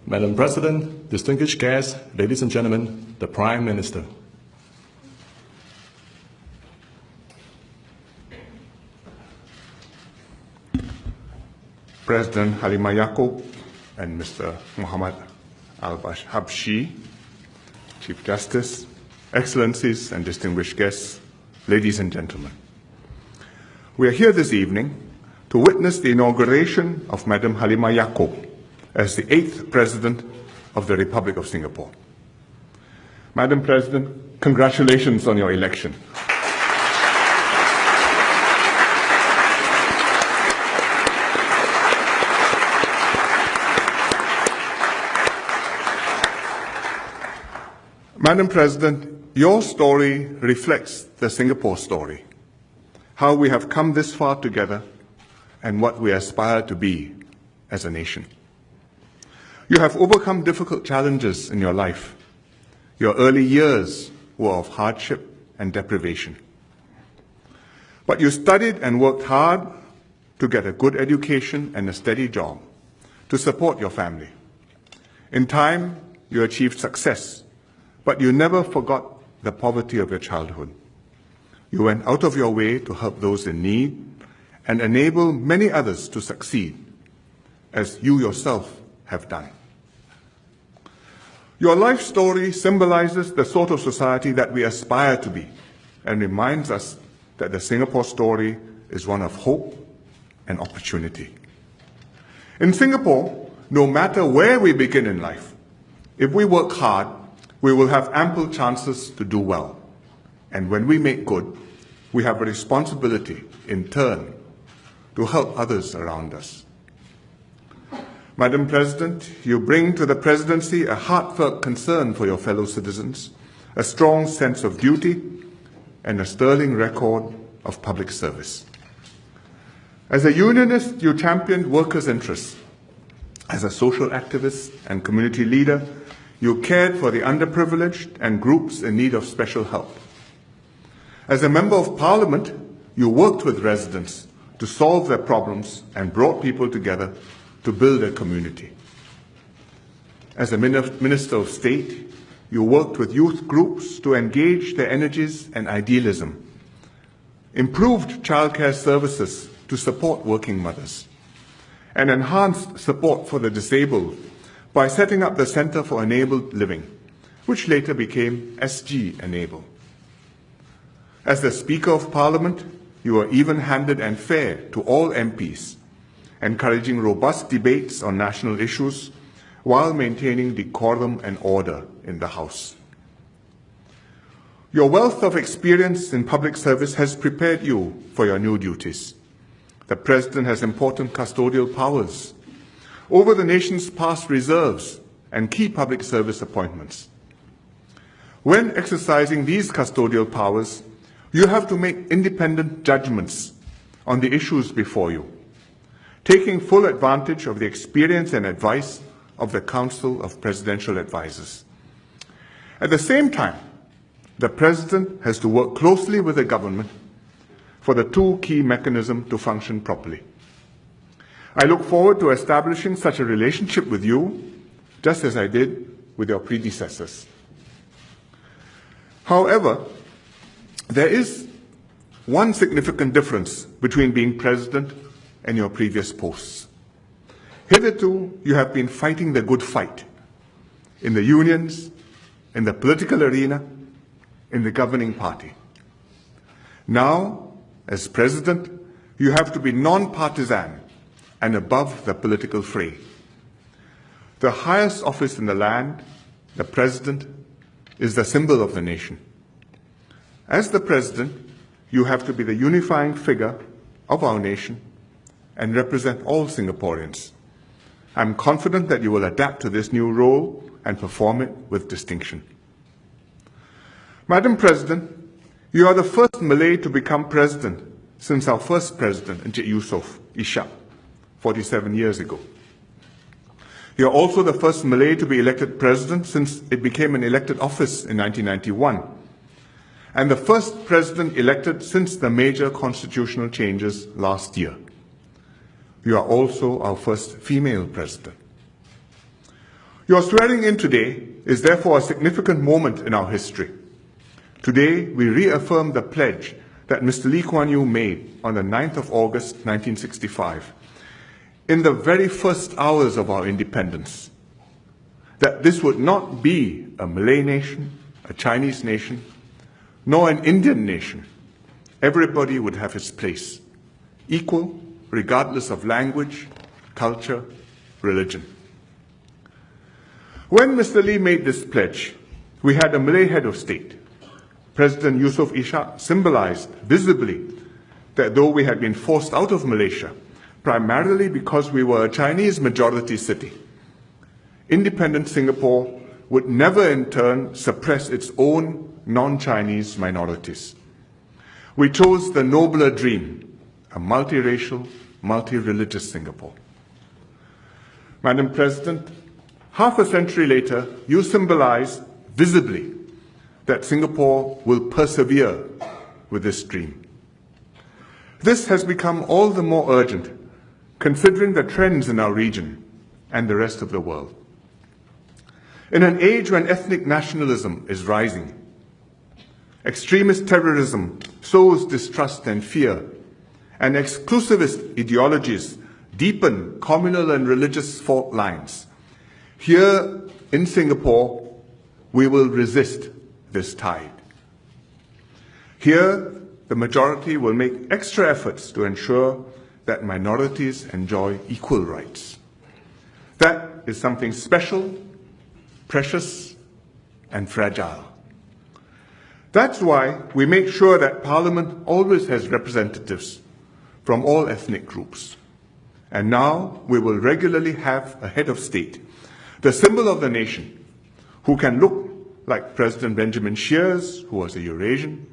Madam President, distinguished guests, ladies and gentlemen, the Prime Minister. President Halima Yaakob and Mr. Muhammad Al-Habshi, Chief Justice, Excellencies and distinguished guests, ladies and gentlemen. We are here this evening to witness the inauguration of Madam Halima Yaakob as the 8th President of the Republic of Singapore. Madam President, congratulations on your election. Madam President, your story reflects the Singapore story, how we have come this far together and what we aspire to be as a nation. You have overcome difficult challenges in your life. Your early years were of hardship and deprivation. But you studied and worked hard to get a good education and a steady job to support your family. In time, you achieved success, but you never forgot the poverty of your childhood. You went out of your way to help those in need and enable many others to succeed, as you yourself have done. Your life story symbolizes the sort of society that we aspire to be and reminds us that the Singapore story is one of hope and opportunity. In Singapore, no matter where we begin in life, if we work hard, we will have ample chances to do well. And when we make good, we have a responsibility, in turn, to help others around us. Madam President, you bring to the Presidency a heartfelt concern for your fellow citizens, a strong sense of duty, and a sterling record of public service. As a unionist, you championed workers' interests. As a social activist and community leader, you cared for the underprivileged and groups in need of special help. As a Member of Parliament, you worked with residents to solve their problems and brought people together to build a community. As a Minister of State, you worked with youth groups to engage their energies and idealism, improved childcare services to support working mothers, and enhanced support for the disabled by setting up the Centre for Enabled Living, which later became SG Enable. As the Speaker of Parliament, you were even-handed and fair to all MPs, encouraging robust debates on national issues while maintaining decorum and order in the House. Your wealth of experience in public service has prepared you for your new duties. The President has important custodial powers over the nation's past reserves and key public service appointments. When exercising these custodial powers, you have to make independent judgments on the issues before you, taking full advantage of the experience and advice of the Council of Presidential Advisers. At the same time, the President has to work closely with the government for the two key mechanisms to function properly. I look forward to establishing such a relationship with you, just as I did with your predecessors. However, there is one significant difference between being President and your previous posts. Hitherto, you have been fighting the good fight in the unions, in the political arena, in the governing party. Now, as President, you have to be non-partisan and above the political fray. The highest office in the land, the President, is the symbol of the nation. As the President, you have to be the unifying figure of our nation and represent all Singaporeans. I'm confident that you will adapt to this new role and perform it with distinction. Madam President, you are the first Malay to become President since our first President, Encik Yusof Ishak, 47 years ago. You are also the first Malay to be elected President since it became an elected office in 1991, and the first President elected since the major constitutional changes last year. You are also our first female President. Your swearing in today is therefore a significant moment in our history. Today, we reaffirm the pledge that Mr. Lee Kuan Yew made on the 9th of August 1965, in the very first hours of our independence, that this would not be a Malay nation, a Chinese nation, nor an Indian nation. Everybody would have his place, equal, regardless of language, culture, religion. When Mr. Lee made this pledge, we had a Malay head of state. President Yusof Ishak symbolized visibly that though we had been forced out of Malaysia, primarily because we were a Chinese majority city, independent Singapore would never in turn suppress its own non-Chinese minorities. We chose the nobler dream, a multiracial, multi-religious Singapore. Madam President, half a century later, you symbolize visibly that Singapore will persevere with this dream. This has become all the more urgent considering the trends in our region and the rest of the world. In an age when ethnic nationalism is rising, extremist terrorism sows distrust and fear, and exclusivist ideologies deepen communal and religious fault lines, here in Singapore, we will resist this tide. Here, the majority will make extra efforts to ensure that minorities enjoy equal rights. That is something special, precious, and fragile. That's why we make sure that Parliament always has representatives from all ethnic groups. And now we will regularly have a head of state, the symbol of the nation, who can look like President Benjamin Sheares, who was a Eurasian,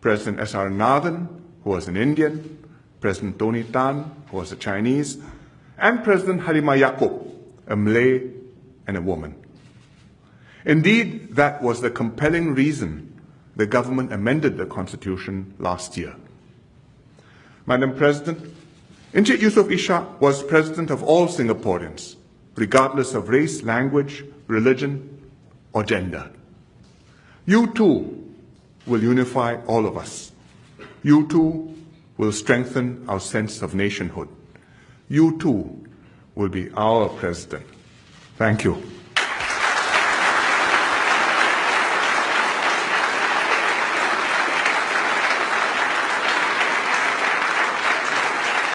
President S.R. Nathan, who was an Indian, President Tony Tan, who was a Chinese, and President Halimah Yacob, a Malay and a woman. Indeed, that was the compelling reason the government amended the Constitution last year. Madam President, Encik Yusof Ishak was President of all Singaporeans, regardless of race, language, religion, or gender. You too will unify all of us. You too will strengthen our sense of nationhood. You too will be our president. Thank you.